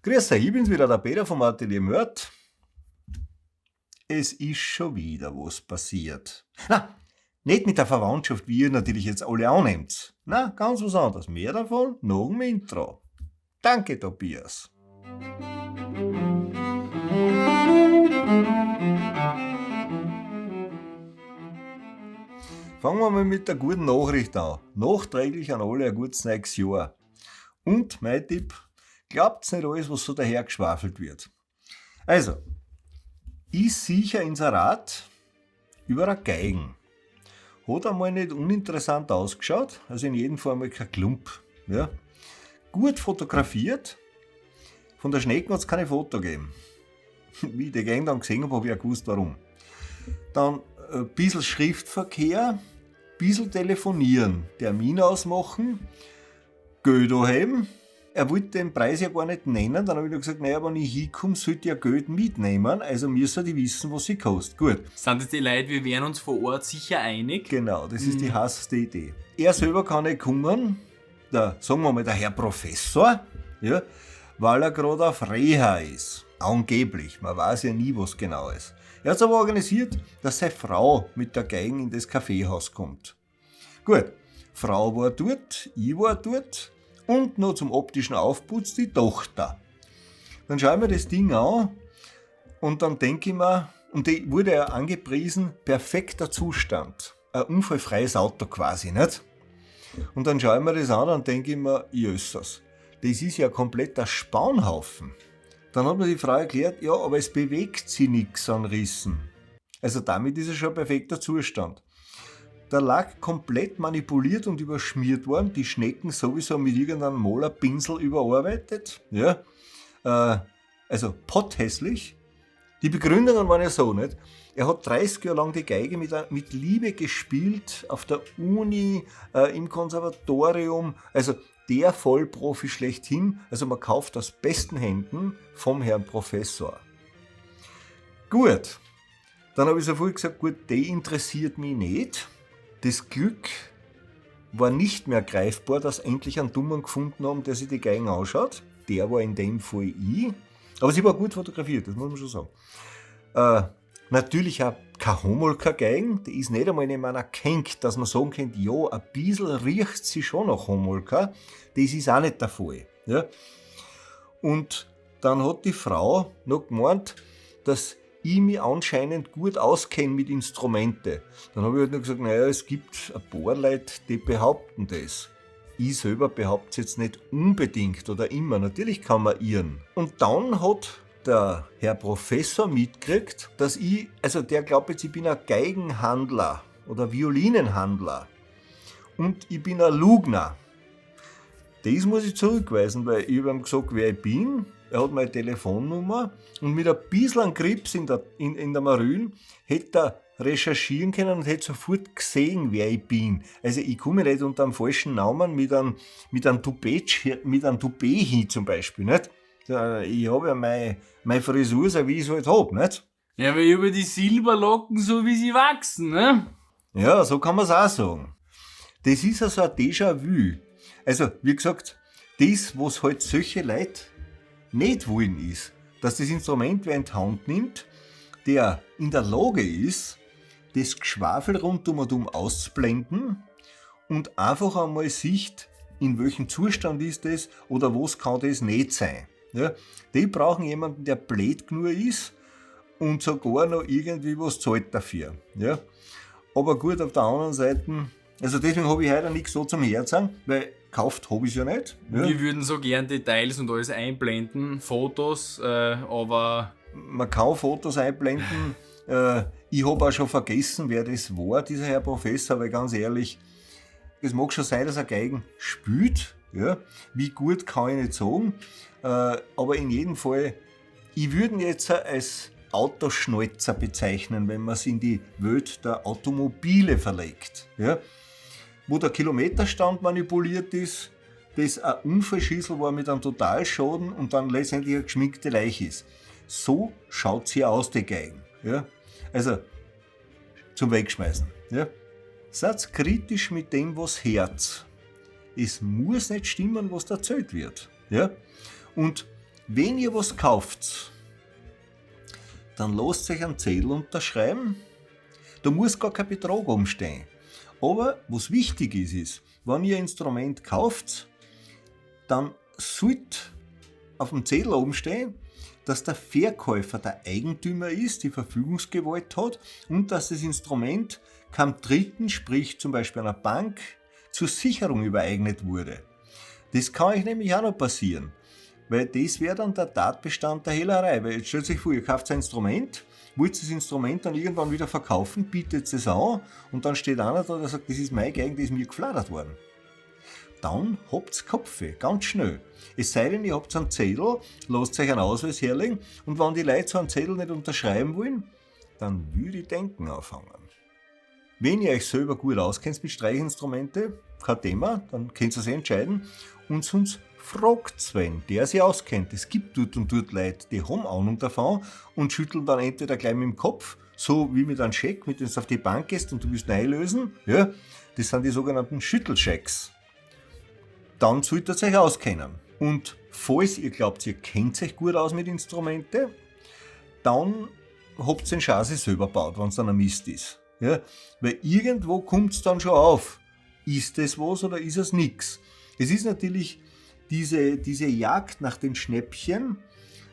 Grüß euch, ich bin's wieder, der Peter vom Atelier Mörd. Es ist schon wieder was passiert. Na, nicht mit der Verwandtschaft, wie ihr natürlich jetzt alle annehmt. Na, ganz was anderes. Mehr davon nach dem Intro. Danke, Tobias. Fangen wir mal mit der guten Nachricht an. Nachträglich an alle ein gutes neues Jahr. Und mein Tipp, glaubt nicht alles, was so dahergeschwafelt wird. Also, ich sicher Inserat über eine Geigen. Hat einmal nicht uninteressant ausgeschaut, also in jedem Fall mal kein Klump. Ja. Gut fotografiert, von der Schnecken hat es keine Foto gegeben. Wie ich die Geigen dann gesehen habe, habe ich auch gewusst, warum. Dann ein bisschen Schriftverkehr, ein bisschen telefonieren, Termin ausmachen, Geld anheben. Er wollte den Preis ja gar nicht nennen, dann habe ich nur gesagt, naja, wenn ich hinkomme, sollte ich ja Geld mitnehmen, also müssen die wissen, was sie kostet. Gut. Sind jetzt die Leute, wir wären uns vor Ort sicher einig? Genau, das ist die heißeste Idee. Er selber kann nicht kommen, sagen wir mal der Herr Professor, ja, weil er gerade auf Reha ist. Angeblich, man weiß ja nie, was genau ist. Er hat es aber organisiert, dass seine Frau mit der Geigen in das Kaffeehaus kommt. Gut, Frau war dort, ich war dort und noch zum optischen Aufputz die Tochter. Dann schaue ich mir das Ding an und dann denke ich mir, und die wurde ja angepriesen, perfekter Zustand. Ein unfallfreies Auto quasi, nicht? Und dann schaue ich mir das an und denke ich mir, Jössers, das ist ja komplett ein Spanhaufen. Dann hat mir die Frau erklärt, ja, aber es bewegt sich nichts an Rissen. Also damit ist es schon ein perfekter Zustand. Der Lack komplett manipuliert und überschmiert worden, die Schnecken sowieso mit irgendeinem Malerpinsel überarbeitet. Ja, also potthässlich. Die Begründungen waren ja so, nicht? Er hat 30 Jahre lang die Geige mit Liebe gespielt, auf der Uni, im Konservatorium, also der Vollprofi schlechthin, also man kauft aus besten Händen vom Herrn Professor. Gut, dann habe ich sofort gesagt, gut, die interessiert mich nicht. Das Glück war nicht mehr greifbar, dass endlich einen Dummen gefunden haben, der sich die Geigen anschaut. Der war in dem Fall ich. Aber sie war gut fotografiert, das muss man schon sagen. Natürlich auch kein Homolka-Geigen, die ist nicht einmal in meiner gehängt, dass man sagen könnte, ja, ein bisschen riecht sie schon nach Homolka. Das ist auch nicht der Fall. Ja? Und dann hat die Frau noch gemeint, dass ich mich anscheinend gut auskenne mit Instrumenten. Dann habe ich halt noch gesagt, naja, es gibt ein paar Leute, die behaupten das. Ich selber behaupte es jetzt nicht unbedingt oder immer. Natürlich kann man irren. Und dann hat der Herr Professor mitgekriegt, dass der glaubt jetzt, ich bin ein Geigenhandler oder Violinenhandler. Und ich bin ein Lugner. Das muss ich zurückweisen, weil ich habe ihm gesagt, wer ich bin. Er hat meine Telefonnummer und mit ein bisschen Grips in der Marine hätte er recherchieren können und hätte sofort gesehen, wer ich bin. Also ich komme nicht unter einem falschen Namen mit einem Toupet hin zum Beispiel, nicht? Ich habe ja meine Frisur, so wie ich es halt habe, nicht? Ja, aber über die Silberlocken, so wie sie wachsen, ne? Ja, so kann man es auch sagen. Das ist also ein Déjà-vu. Also, wie gesagt, das, was halt solche Leute nicht wollen, ist, dass das Instrument wer in die Hand nimmt, der in der Lage ist, das Geschwafel rundum und auszublenden und einfach einmal sieht, in welchem Zustand ist das oder was kann das nicht sein. Ja, die brauchen jemanden, der blöd genug ist und sogar noch irgendwie was zahlt dafür. Ja. Aber gut, auf der anderen Seite, also deswegen habe ich heute nichts so zum Herzen, weil gekauft habe ich es ja nicht. Ja. Wir würden so gern Details und alles einblenden, Fotos, aber... Man kann Fotos einblenden. Ich habe auch schon vergessen, wer das war, dieser Herr Professor, weil ganz ehrlich, es mag schon sein, dass er Geigen spielt. Ja. Wie gut kann ich nicht sagen. Aber in jedem Fall, ich würde ihn jetzt als Autoschnalzer bezeichnen, wenn man es in die Welt der Automobile verlegt. Ja. Wo der Kilometerstand manipuliert ist, das ein Unfallschießel war mit einem Totalschaden und dann letztendlich eine geschminkte Leiche ist. So schaut sie aus, die Geigen. Ja. Also, zum Wegschmeißen. Ja. Seid kritisch mit dem, was hört. Es muss nicht stimmen, was erzählt wird. Ja. Und wenn ihr was kauft, dann lasst euch einen Zettel unterschreiben. Da muss gar kein Betrag umstehen. Aber was wichtig ist, wenn ihr ein Instrument kauft, dann sollte auf dem Zettel umstehen, dass der Verkäufer der Eigentümer ist, die Verfügungsgewalt hat und dass das Instrument keinem Dritten, sprich zum Beispiel einer Bank, zur Sicherung übereignet wurde. Das kann euch nämlich auch noch passieren, weil das wäre dann der Tatbestand der Hehlerei. Weil jetzt stellt euch vor, ihr kauft ein Instrument, wollt das Instrument dann irgendwann wieder verkaufen, bietet es an und dann steht einer da, der sagt, das ist mein Geigen, das ist mir geflattert worden. Dann habt's Kopfe, ganz schnell. Es sei denn, ihr habt einen Zettel, lasst euch einen Ausweis herlegen und wenn die Leute so einen Zettel nicht unterschreiben wollen, dann würde ich Denken anfangen. Wenn ihr euch selber gut auskennt mit Streichinstrumente, kein Thema, dann könnt ihr es entscheiden und sonst fragt wen, der sich auskennt. Es gibt dort und dort Leute, die haben Ahnung davon und schütteln dann entweder gleich mit dem Kopf, so wie mit einem Scheck, mit dem du auf die Bank gehst und du willst einlösen. Ja, das sind die sogenannten Schüttelschecks. Dann solltet ihr euch auskennen. Und falls ihr glaubt, ihr kennt euch gut aus mit Instrumenten, dann habt ihr den Chassis selber gebaut, wenn es dann ein Mist ist. Ja, weil irgendwo kommt es dann schon auf. Ist das was oder ist es nichts? Es ist natürlich diese Jagd nach den Schnäppchen.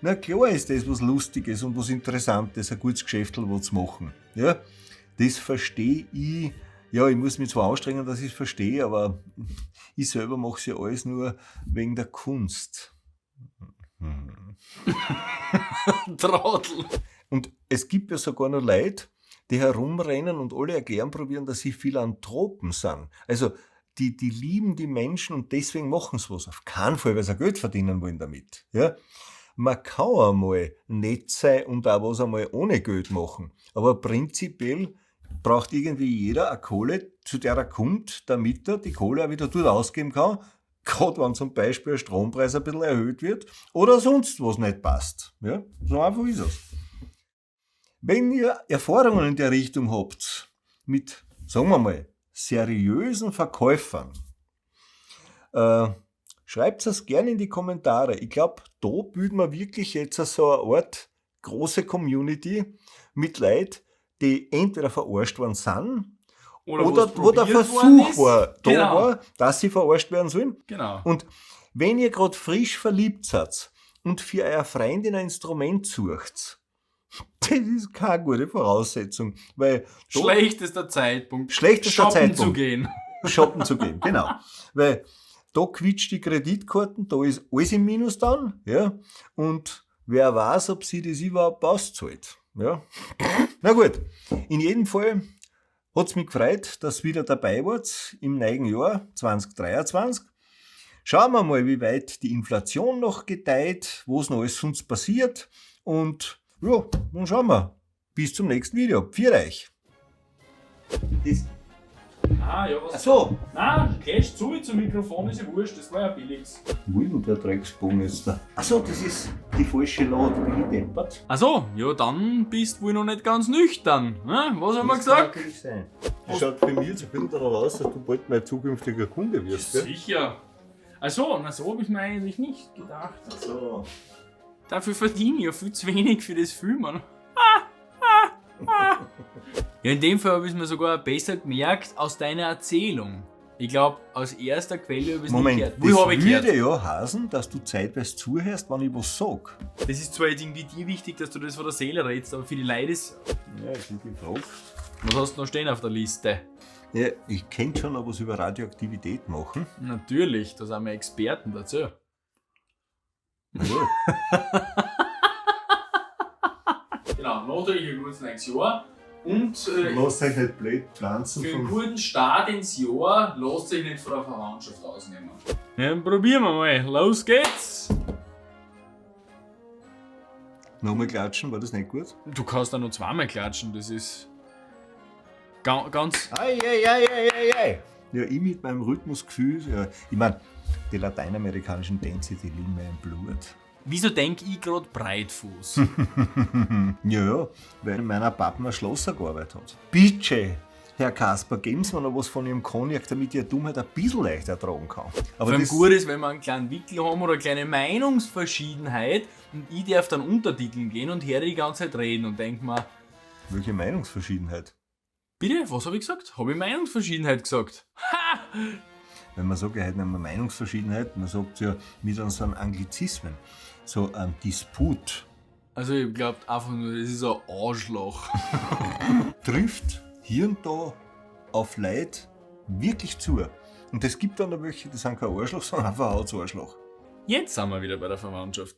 Na klar ist das was Lustiges und was Interessantes, ein gutes Geschäftel zu machen. Ja, das verstehe ich. Ja, ich muss mich zwar anstrengen, dass ich es verstehe, aber ich selber mache es ja alles nur wegen der Kunst. Trottel. Und es gibt ja sogar noch Leute, die herumrennen und alle erklären probieren, dass sie Philanthropen sind. Also die lieben die Menschen und deswegen machen sie was. Auf keinen Fall, weil sie Geld verdienen wollen damit. Ja? Man kann einmal nett sein und auch was einmal ohne Geld machen. Aber prinzipiell braucht irgendwie jeder eine Kohle, zu der er kommt, damit er die Kohle auch wieder dort ausgeben kann. Gerade wenn zum Beispiel der Strompreis ein bisschen erhöht wird oder sonst was nicht passt. Ja? So einfach ist es. Wenn ihr Erfahrungen in der Richtung habt, mit, sagen wir mal, seriösen Verkäufern, schreibt es gerne in die Kommentare. Ich glaube, da bilden wir wirklich jetzt so eine Art große Community mit Leuten, die entweder verarscht worden sind oder wo der Versuch war, dass sie verarscht werden sollen. Genau. Und wenn ihr gerade frisch verliebt seid und für eure Freundin ein Instrument sucht, das ist keine gute Voraussetzung. Weil schlechtester Zeitpunkt. Shoppen zu gehen. Shoppen zu gehen, genau. Weil da quietscht die Kreditkarten, da ist alles im Minus dann. Ja? Und wer weiß, ob sie das überhaupt auszahlt. Ja? Na gut, in jedem Fall hat es mich gefreut, dass ihr wieder dabei wart im neuen Jahr 2023. Schauen wir mal, wie weit die Inflation noch gedeiht, was noch alles sonst passiert. Und ja, dann schauen wir. Bis zum nächsten Video. Pfiat euch. Ja, was? Ach so. Nein, gehst zu zum Mikrofon, ist ja wurscht, das war ja billiges. Wo ist denn der Drecksbogen jetzt da? Ach so, das ist die falsche Lade, bin ich deppert. Achso, ja, dann bist du wohl noch nicht ganz nüchtern. Ne? Was haben wir gesagt? Das kann sein. Das schaut bei mir jetzt ein bisschen darauf aus, dass du bald mein zukünftiger Kunde wirst. Gell? Sicher. Also, na so habe ich mir eigentlich nicht gedacht. Ach so. Dafür verdiene ich ja viel zu wenig für das Filmen. Ja, in dem Fall habe ich es mir sogar besser gemerkt aus deiner Erzählung. Ich glaube, aus erster Quelle habe ich es nicht gehört. Das würde ja heißen, dass du zeitweise zuhörst, wenn ich was sage. Das ist zwar jetzt irgendwie dir wichtig, dass du das von der Seele redest, aber für die Leute ist... Ja, ich bin gefragt. Was hast du noch stehen auf der Liste? Ja, ich könnte schon noch was über Radioaktivität machen. Natürlich, da sind wir Experten dazu. Ja. Genau, natürlich ein gutes neues Jahr. Und Lasst euch nicht blöd pflanzen. für einen guten Start ins Jahr lasst euch nicht von der Verwandtschaft ausnehmen. Ja, dann probieren wir mal. Los geht's! Nochmal klatschen, war das nicht gut? Du kannst da noch zweimal klatschen, das ist ganz... Ei. Ja, ich mit meinem Rhythmusgefühl, ja, ich meine, die lateinamerikanischen Tänze, die liegen mir im Blut. Wieso denk ich gerade Breitfuß? Ja, weil meiner Papa ein Schlosser gearbeitet hat. Bitte, Herr Kasper, geben Sie mir noch was von Ihrem Cognac, damit ich die Dummheit ein bisschen leichter ertragen kann. Vor Aber allem das, gut ist, wenn wir einen kleinen Wickel haben oder eine kleine Meinungsverschiedenheit und ich darf dann Untertiteln gehen und höre die ganze Zeit reden und denke mir, welche Meinungsverschiedenheit? bitte, was habe ich gesagt? Habe ich Meinungsverschiedenheit gesagt? Ha! Wenn man sagt, ja, heute nicht mehr Meinungsverschiedenheit, man sagt ja mit so einem Anglizismen, so ein Disput, Also ich glaube einfach nur, das ist ein Arschloch. trifft hier und da auf Leute wirklich zu. Und es gibt dann noch welche, die sind kein Arschloch, sondern einfach ein Arschloch. Jetzt sind wir wieder bei der Verwandtschaft.